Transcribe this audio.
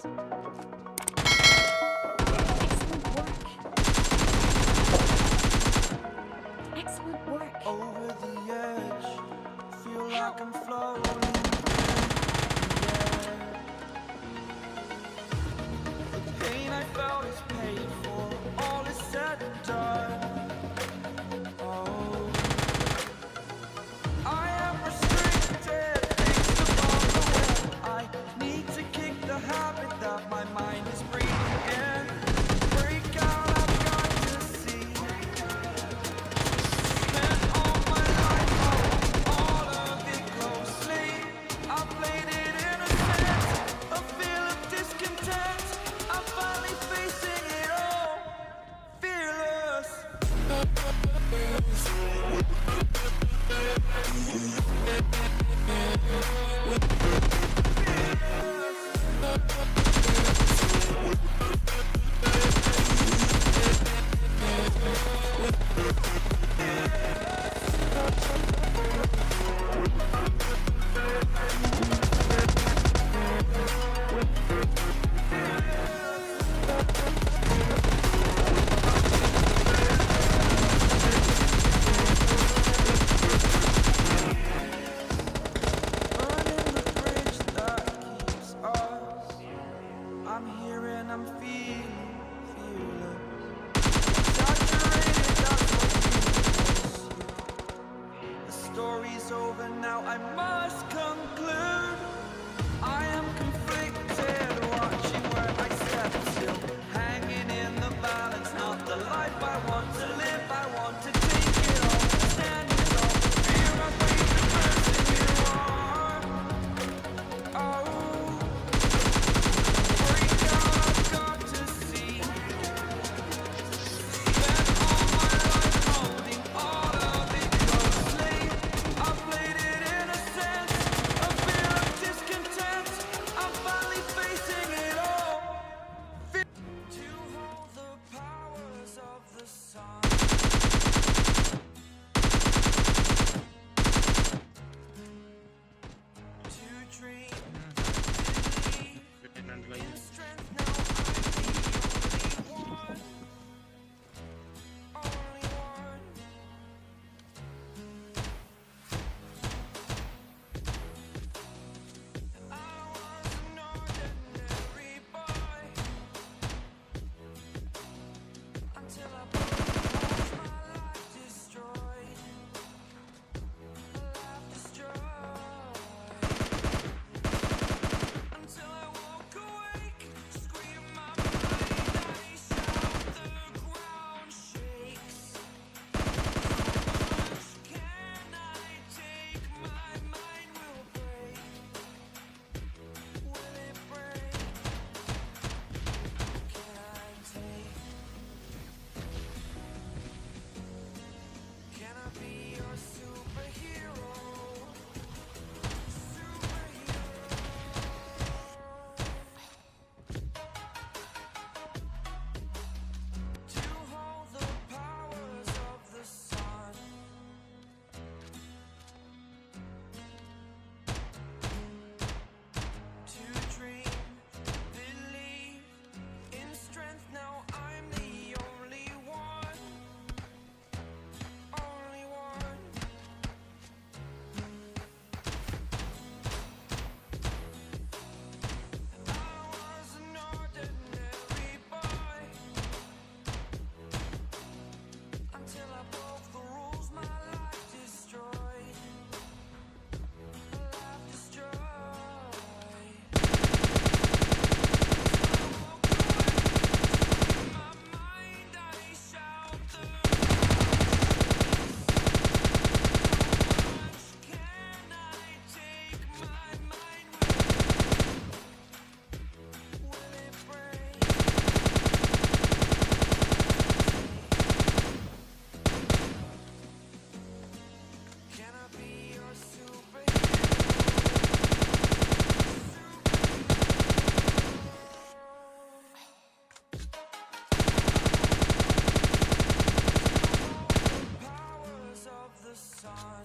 Excellent work. Excellent work. Over the edge, feel Help. like I'm floating. The pain I felt is paid for, all is said and done. Oh, I am restricted, things along the way. I need to kick the habit that my mind is breathing in. Break out, I've got to see. Spent all my life holding all of it closely. I played it innocent, a feel of discontent. I'm finally facing it all, fearless. Burning the bridge that keeps us. I'm here and I'm feeling fearless. Saturated, that's what you pursue. The story's over now, I must conclude. I am conflicted, watching where I step still. Hanging in the balance, not the life I want to live. I want to take it all, standing tall. Fear I breathe the person you are. Oh, break out, I've got to see. Spent all my life holding all of it closely. I played it innocent, a fear of discontent. I'm finally facing it all. To hold the powers of the sun. To dream, believe in strength. Now I'm the only one. I was an ordinary boy until I was my life destroyed. Life destroyed. Until I woke awake, scream my mind, I shout, the ground shakes. How much can I take? My mind will break. Will it break? Can I take? Can I be your superhero? To hold the powers of the sun. To dream, believe in strength. Now I'm the only one. Only one. I was an ordinary boy until I broke the rules. My life destroyed. Life destroyed. My mind, I shout the how much can I take? My mind will it break? Can I be your superhero? Powers of the sun.